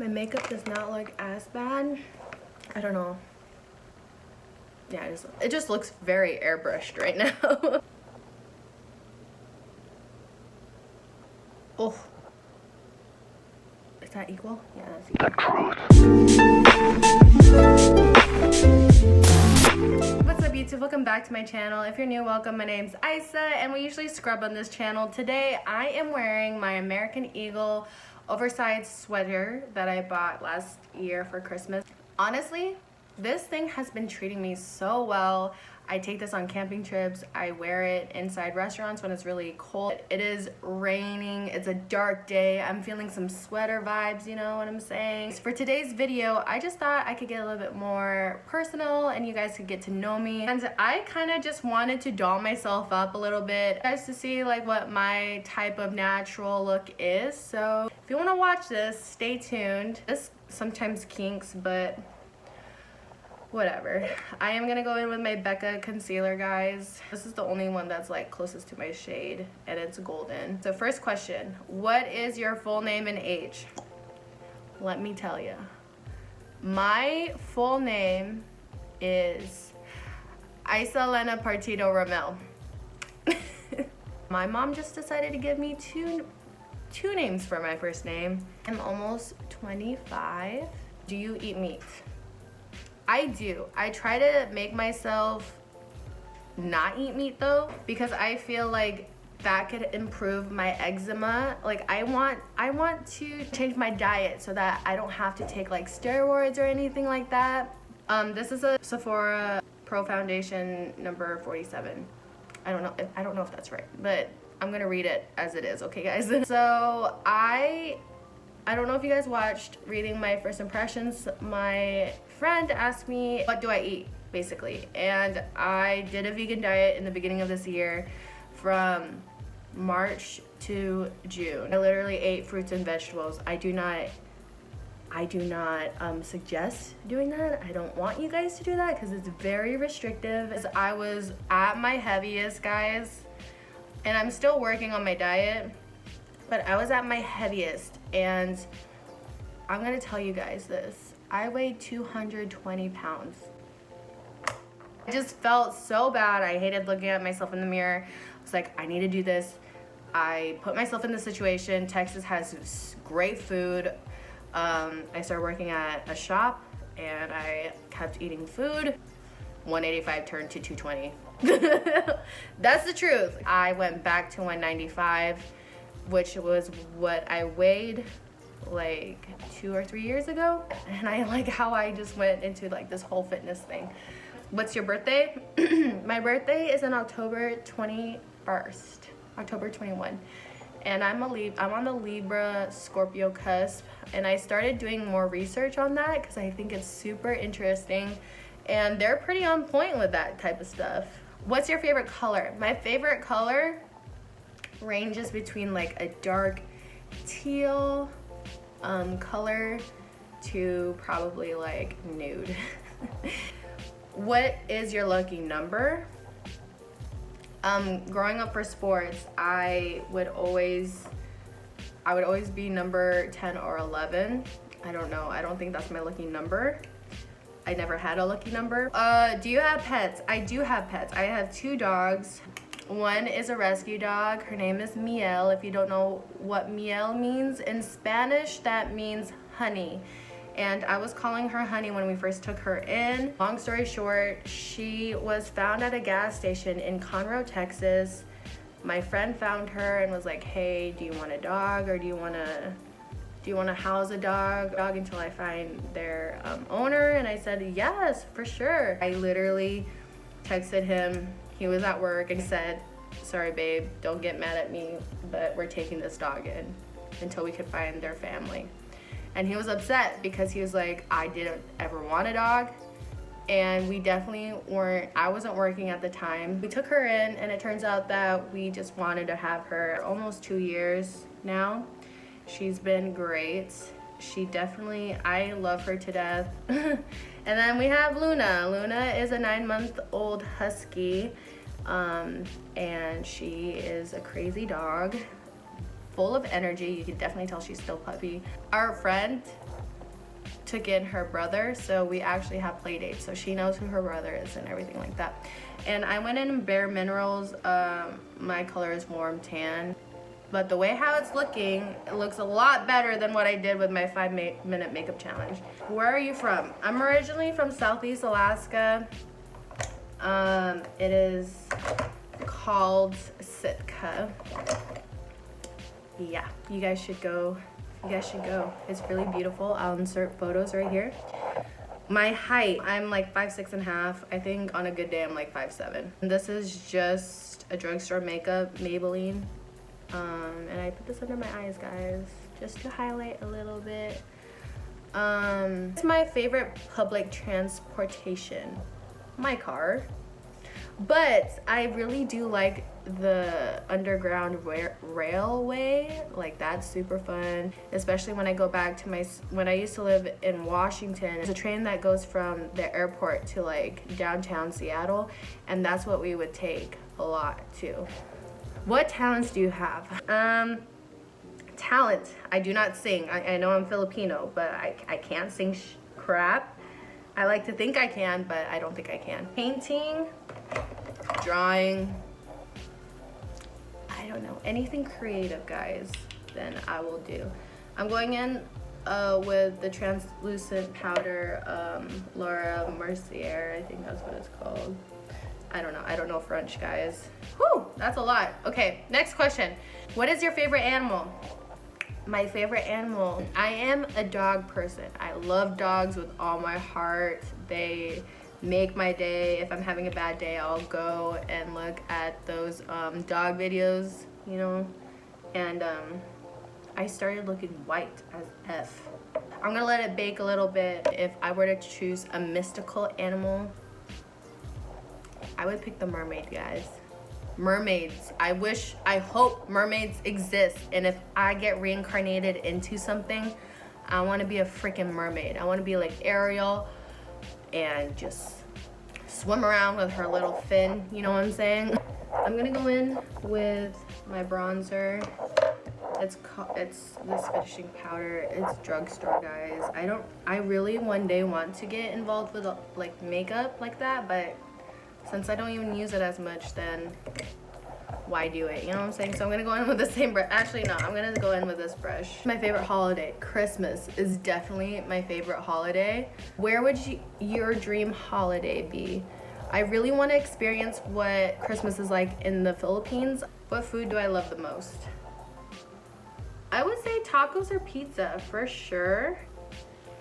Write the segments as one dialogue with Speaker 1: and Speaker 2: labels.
Speaker 1: My makeup does not look as bad. I don't know. Yeah, it just looks very airbrushed right now. Oh. Is that equal? Yeah, that's equal. What's up, YouTube? Welcome back to my channel. If you're new, welcome. My name's Isa, and we usually scrub on this channel. Today, I am wearing my American Eagle oversized sweater that I bought last year for Christmas. Honestly, this thing has been treating me so well. I take this on camping trips. I wear it inside restaurants when it's really cold. It is raining. It's a dark day. I'm feeling some sweater vibes, you know what I'm saying? For today's video, I just thought I could get a little bit more personal and you guys could get to know me. And I kind of just wanted to doll myself up a little bit, guys, to see like what my type of natural look is. So if you want to watch this, stay tuned. This sometimes kinks, but whatever. I am gonna go in with my Becca Concealer, guys. This is the only one that's like closest to my shade, and it's golden. So first question, what is your full name and age? Let me tell you. My full name is Isa Elena Partido Ramel. My mom just decided to give me two names for my first name. I'm almost 25. Do you eat meat? I do. I try to make myself not eat meat though, because I feel like that could improve my eczema. Like I want to change my diet so that I don't have to take like steroids or anything like that. This is a Sephora Pro Foundation number 47. I don't know if that's right, but I'm gonna read it as it is, okay guys? So I don't know if you guys watched reading my first impressions. My friend asked me, what do I eat, basically? And I did a vegan diet in the beginning of this year from March to June. I literally ate fruits and vegetables. I do not suggest doing that. I don't want you guys to do that because it's very restrictive. As I was at my heaviest, guys, and I'm still working on my diet, but I was at my heaviest, and I'm gonna tell you guys this. I weighed 220 pounds. I just felt so bad. I hated looking at myself in the mirror. I was like, I need to do this. I put myself in the situation. Texas has great food. I started working at a shop, and I kept eating food. 185 turned to 220. That's the truth. I went back to 195. Which was what I weighed like 2 or 3 years ago. And I like how I just went into like this whole fitness thing. What's your birthday? My birthday is on October 21st, October 21. And I'm on the Libra Scorpio cusp. And I started doing more research on that because I think it's super interesting. And they're pretty on point with that type of stuff. What's your favorite color? My favorite color ranges between like a dark teal color to probably like nude. What is your lucky number? Growing up for sports, I would always be number 10 or 11. I don't know. I don't think that's my lucky number. I never had a lucky number. Do you have pets? I do have pets. I have 2 dogs. One is a rescue dog. Her name is Miel. If you don't know what Miel means, in Spanish, that means honey. And I was calling her honey when we first took her in. Long story short, she was found at a gas station in Conroe, Texas. My friend found her and was like, hey, do you want a dog, or do you want to house a dog until I find their owner? And I said, yes, for sure. I literally texted him. He was at work and said, sorry babe, don't get mad at me, but we're taking this dog in until we could find their family. And he was upset because he was like, I didn't ever want a dog. And we definitely weren't, I wasn't working at the time. We took her in, and it turns out that we just wanted to have her almost 2 years now. She's been great. She definitely, I love her to death. And then we have Luna. Luna is a 9-month-old husky, and she is a crazy dog, full of energy. You can definitely tell she's still puppy. Our friend took in her brother, so we actually have play dates, so she knows who her brother is and everything like that. And I went in Bareminerals. My color is warm tan, but the way how it's looking, it looks a lot better than what I did with my 5-minute makeup challenge. Where are you from? I'm originally from Southeast Alaska. It is called Sitka. Yeah, you guys should go. You guys should go. It's really beautiful. I'll insert photos right here. My height, I'm like 5'6½". I think on a good day I'm like 5'7". This is just a drugstore makeup, Maybelline. And I put this under my eyes, guys, just to highlight a little bit. It's my favorite public transportation, my car. But I really do like the underground railway. Like, that's super fun, especially when I go back to when I used to live in Washington. There's a train that goes from the airport to like downtown Seattle, and that's what we would take a lot too. What talents do you have? Talent, I do not sing. I know I'm Filipino, but I can't sing crap. I like to think I can, but I don't think I can. Painting, drawing, I don't know, anything creative, guys, then I will do. I'm going in with the translucent powder, L'Oreal Mercier, I think that's what it's called. I don't know French, guys. Whew, that's a lot. Okay, next question. What is your favorite animal? My favorite animal, I am a dog person. I love dogs with all my heart. They make my day. If I'm having a bad day, I'll go and look at those dog videos, you know, and I started looking white as F. I'm gonna let it bake a little bit. If I were to choose a mystical animal, I would pick the mermaid, guys. Mermaids. I hope mermaids exist, and if I get reincarnated into something, I want to be a freaking mermaid. I want to be like Ariel and just swim around with her little fin, you know what I'm saying? I'm gonna go in with my bronzer. It's this finishing powder. It's drugstore, guys. I really one day want to get involved with like makeup like that, but since I don't even use it as much, then why do it? You know what I'm saying? So I'm gonna go in with the same brush. Actually, no, I'm gonna go in with this brush. My favorite holiday, Christmas, is definitely my favorite holiday. Where would your dream holiday be? I really want to experience what Christmas is like in the Philippines. What food do I love the most? I would say tacos or pizza, for sure.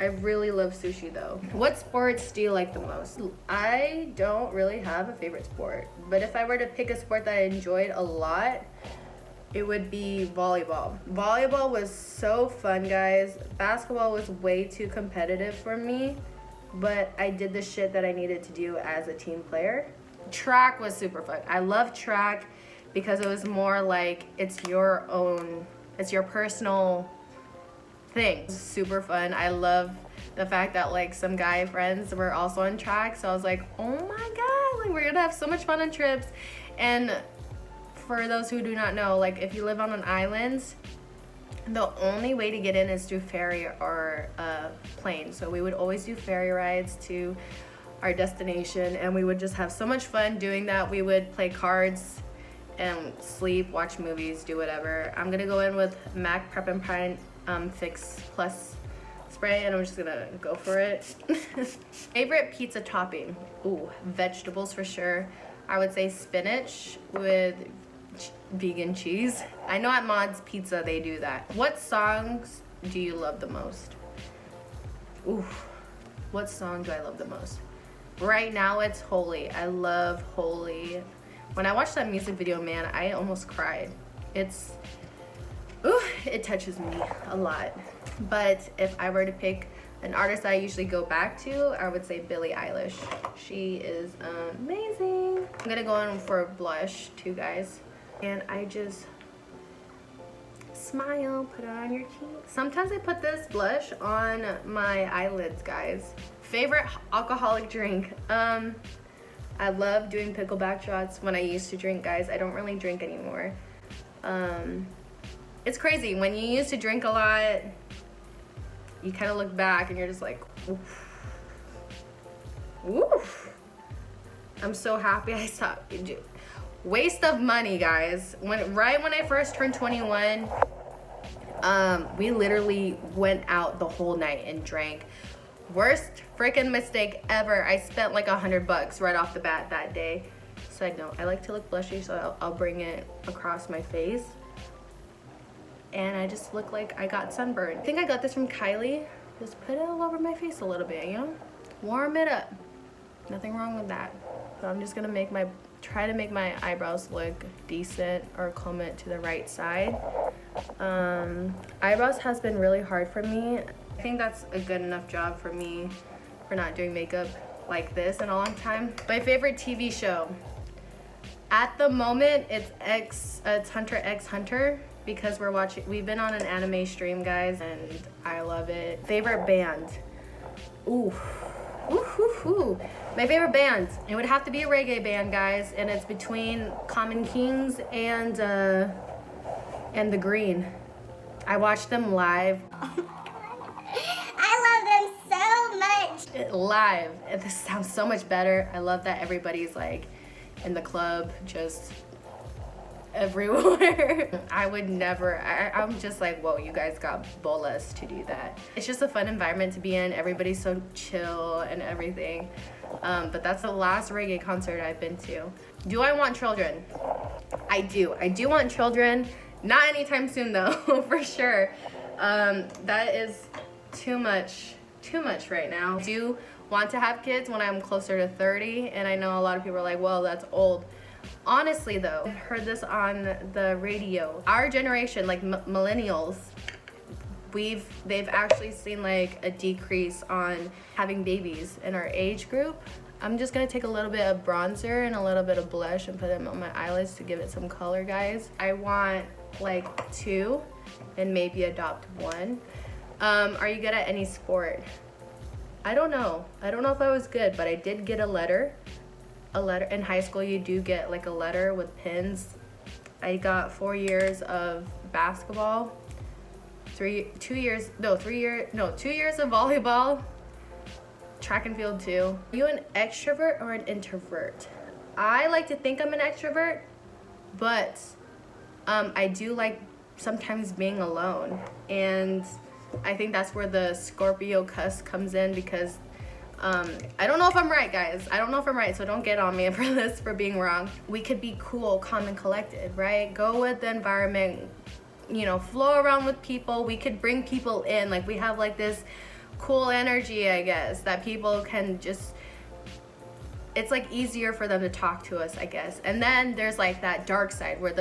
Speaker 1: I really love sushi though. What sports do you like the most? I don't really have a favorite sport, but if I were to pick a sport that I enjoyed a lot, it would be volleyball. Volleyball was so fun, guys. Basketball was way too competitive for me, but I did the shit that I needed to do as a team player. Track was super fun. I love track because it was more like it's your personal thing. Super fun. I love the fact that like some guy friends were also on track, so I was like, oh my god, like we're gonna have so much fun on trips. And for those who do not know, like if you live on an island, the only way to get in is through ferry or plane. So we would always do ferry rides to our destination, and we would just have so much fun doing that. We would play cards and sleep, watch movies, do whatever. I'm gonna go in with MAC Prep and Prime Fix Plus spray, and I'm just gonna go for it. Favorite pizza topping? Ooh, vegetables for sure. I would say spinach with vegan cheese. I know at Mod's Pizza they do that. What songs do you love the most? Ooh, what song do I love the most? Right now it's Holy. I love Holy. When I watched that music video, man, I almost cried. It touches me a lot. But if I were to pick an artist I usually go back to, I would say Billie Eilish. She is amazing. I'm gonna go in for blush too, guys. And I just smile, put it on your cheek. Sometimes I put this blush on my eyelids, guys. Favorite alcoholic drink? I love doing pickleback shots when I used to drink, guys. I don't really drink anymore. It's crazy. When you used to drink a lot, you kind of look back and you're just like, oof. Oof. I'm so happy I stopped. Waste of money, guys. Right when I first turned 21, we literally went out the whole night and drank. Worst freaking mistake ever. I spent like $100 right off the bat that day. Side note, I like to look blushy, so I'll bring it across my face. And I just look like I got sunburned. I think I got this from Kylie. Just put it all over my face a little bit, you know? Warm it up. Nothing wrong with that. So I'm just gonna try to make my eyebrows look decent or comb it to the right side. Eyebrows has been really hard for me. I think that's a good enough job for me for not doing makeup like this in a long time. My favorite TV show. At the moment, it's Hunter x Hunter because we've been on an anime stream, guys, and I love it. Favorite band. Ooh. Ooh. My favorite band, it would have to be a reggae band, guys, and it's between Common Kings and The Green. I watched them live.
Speaker 2: I love them so much.
Speaker 1: Live. This sounds so much better. I love that everybody's like in the club, just everywhere. I would never, I'm just like, whoa, you guys got bolas to do that. It's just a fun environment to be in. Everybody's so chill and everything. But that's the last reggae concert I've been to. Do I want children? I do want children. Not anytime soon though, for sure. That is too much right now. I do want to have kids when I'm closer to 30, and I know a lot of people are like, well, that's old. Honestly though, I heard this on the radio. Our generation, like millennials, they've actually seen like a decrease on having babies in our age group. I'm just gonna take a little bit of bronzer and a little bit of blush and put them on my eyelids to give it some color, guys. I want like 2 and maybe adopt 1. Are you good at any sport? I don't know if I was good, but I did get a letter in high school. You do get like a letter with pins. I got 4 years of basketball, 2 years of volleyball, track and field too. Are you an extrovert or an introvert? I like to think I'm an extrovert, but I do like sometimes being alone, and I think that's where the Scorpio cuss comes in, because I don't know if I'm right, guys. I don't know if I'm right, so don't get on me for being wrong. We could be cool, calm, and collected, right? Go with the environment, you know, flow around with people. We could bring people in. Like, we have like this cool energy, I guess, that people can just, it's like easier for them to talk to us, I guess. And then there's like that dark side where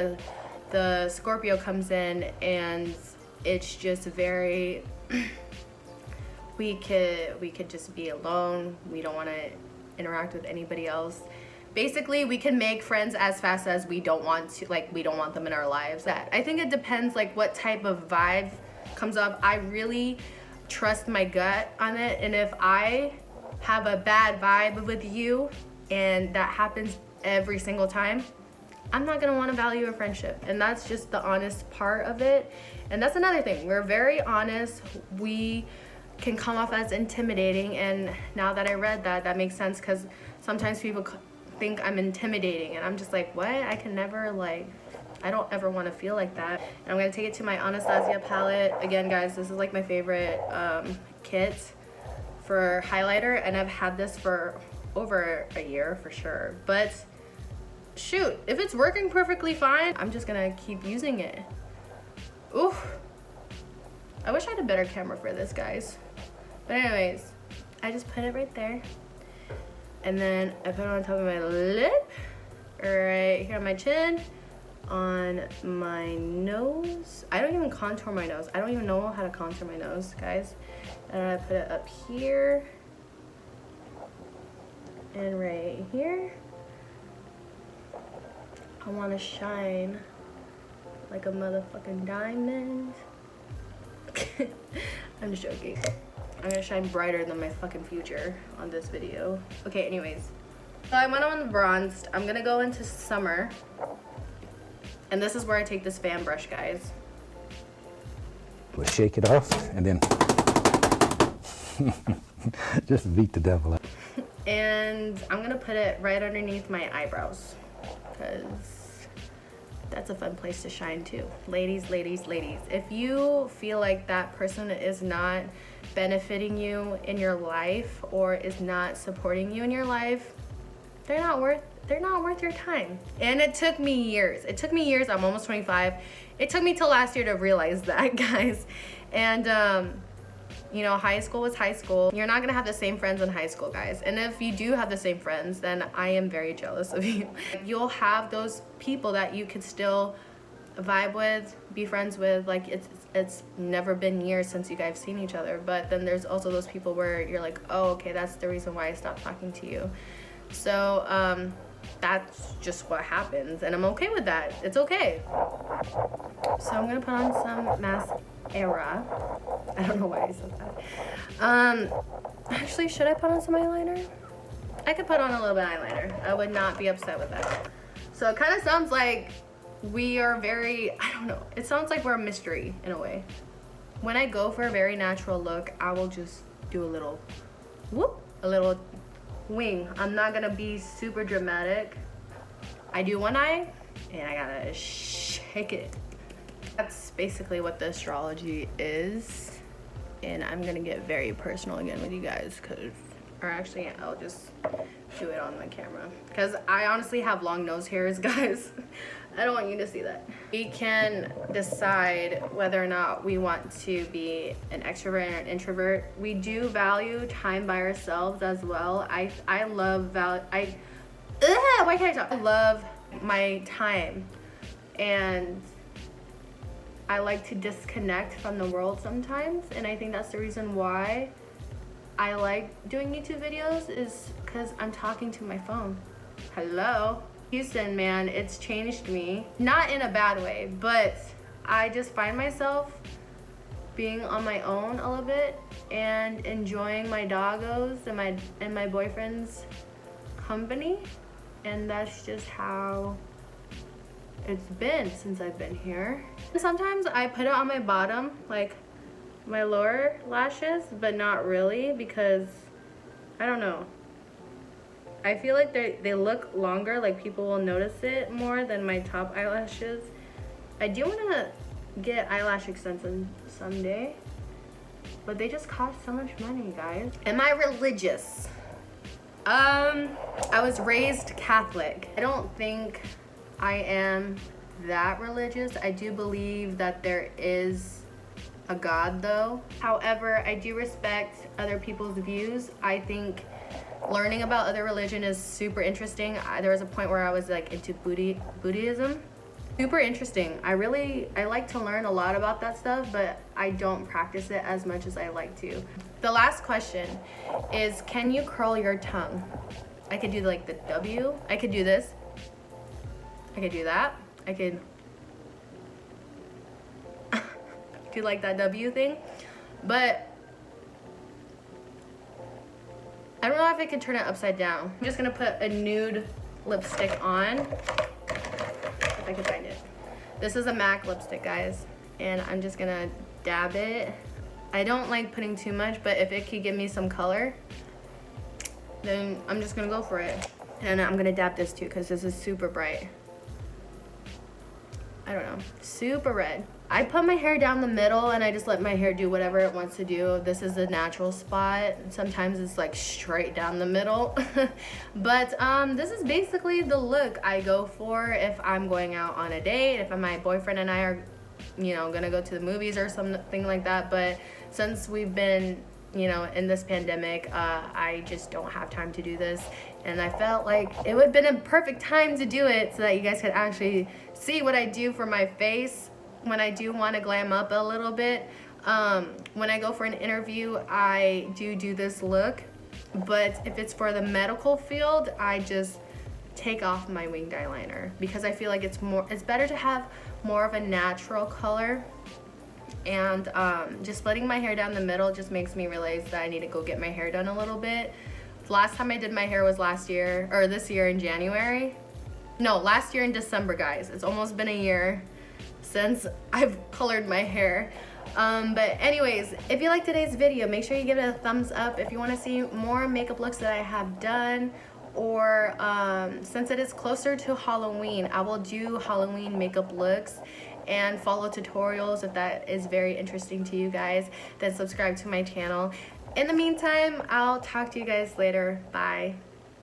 Speaker 1: the Scorpio comes in, and it's just very we could just be alone. We don't want to interact with anybody else. Basically, we can make friends as fast as we don't want to, like we don't want them in our lives. I think it depends like what type of vibe comes up. I really trust my gut on it, and if I have a bad vibe with you and that happens every single time, I'm not gonna want to value a friendship. And that's just the honest part of it. And that's another thing, we're very honest. We can come off as intimidating, and now that I read that, that makes sense, because sometimes people think I'm intimidating, and I'm just like, what? I can never, like, I don't ever want to feel like that. And I'm gonna take it to my Anastasia palette. Again, guys, this is like my favorite kit for highlighter, and I've had this for over a year for sure. But shoot, if it's working perfectly fine, I'm just gonna keep using it. Oof. I wish I had a better camera for this, guys. But anyways, I just put it right there. And then I put it on top of my lip, right here on my chin, on my nose. I don't even contour my nose. I don't even know how to contour my nose, guys. And I put it up here and right here. I want to shine like a motherfucking diamond. I'm just joking. I'm gonna shine brighter than my fucking future on this video. Okay, anyways. So I went on bronzed. I'm gonna go into summer. And this is where I take this fan brush, guys.
Speaker 3: We'll shake it off and then Just beat the devil out.
Speaker 1: And I'm gonna put it right underneath my eyebrows because that's a fun place to shine too. Ladies, ladies, ladies, if you feel like that person is not benefiting you in your life or is not supporting you in your life, they're not worth your time. And it took me years. I'm almost 25. It took me till last year to realize that, guys. And you know, high school was high school. You're not gonna have the same friends in high school, guys. And if you do have the same friends, then I am very jealous of you. You'll have those people that you could still vibe with, be friends with. Like it's never been years since you guys have seen each other. But then there's also those people where you're like, oh, okay, that's the reason why I stopped talking to you. So that's just what happens, and I'm okay with that. It's okay. So I'm gonna put on some mascara. I don't know why I said that. Actually, should I put on some eyeliner? I could put on a little bit of eyeliner. I would not be upset with that. So it kind of sounds like we are very, I don't know. It sounds like we're a mystery in a way. When I go for a very natural look, I will just do a little whoop, a little wing. I'm not gonna be super dramatic. I do one eye and I gotta shake it. That's basically what the astrology is, and I'm gonna get very personal again with you guys, or actually I'll just do it on my camera because I honestly have long nose hairs, guys. I don't want you to see that. We can decide whether or not we want to be an extrovert or an introvert. We do value time by ourselves as well. I love why can't I talk? I love my time, and I like to disconnect from the world sometimes, and I think that's the reason why I like doing YouTube videos, is because I'm talking to my phone. Hello? Houston, man, it's changed me. Not in a bad way, but I just find myself being on my own a little bit and enjoying my doggos and my boyfriend's company, and that's just how it's been since I've been here. Sometimes I put it on my bottom, like my lower lashes, but not really, because I don't know. I feel like they look longer, like people will notice it more than my top eyelashes. I do want to get eyelash extensions someday, but they just cost so much money, guys. Am I religious? I was raised Catholic. I don't think I am that religious. I do believe that there is a God though. However, I do respect other people's views. I think learning about other religion is super interesting. There was a point where I was like into Buddhism. Super interesting. I like to learn a lot about that stuff, but I don't practice it as much as I like to. The last question is, can you curl your tongue? I could do like the W. I could do this. I could do that. I could do like that W thing, but I don't know if I could turn it upside down. I'm just gonna put a nude lipstick on, if I can find it. This is a MAC lipstick, guys, and I'm just gonna dab it. I don't like putting too much, but if it could give me some color, then I'm just gonna go for it. And I'm gonna dab this too, because this is super bright. I don't know, super red. I put my hair down the middle and I just let my hair do whatever it wants to do. This is the natural spot. Sometimes it's like straight down the middle. But this is basically the look I go for if I'm going out on a date, if my boyfriend and I are, you know, gonna go to the movies or something like that. But since we've been, you know, in this pandemic, I just don't have time to do this. And I felt like it would have been a perfect time to do it so that you guys could actually see what I do for my face when I do want to glam up a little bit. When I go for an interview, I do this look, but if it's for the medical field, I just take off my winged eyeliner because I feel like it's better to have more of a natural color. And just splitting my hair down the middle just makes me realize that I need to go get my hair done a little bit. The last time I did my hair was last year, or this year in January. No, last year in December, guys. It's almost been a year since I've colored my hair. But anyways, if you like today's video, make sure you give it a thumbs up. If you want to see more makeup looks that I have done, or since it is closer to Halloween, I will do Halloween makeup looks and follow tutorials if that is very interesting to you guys. Then subscribe to my channel. In the meantime, I'll talk to you guys later. Bye.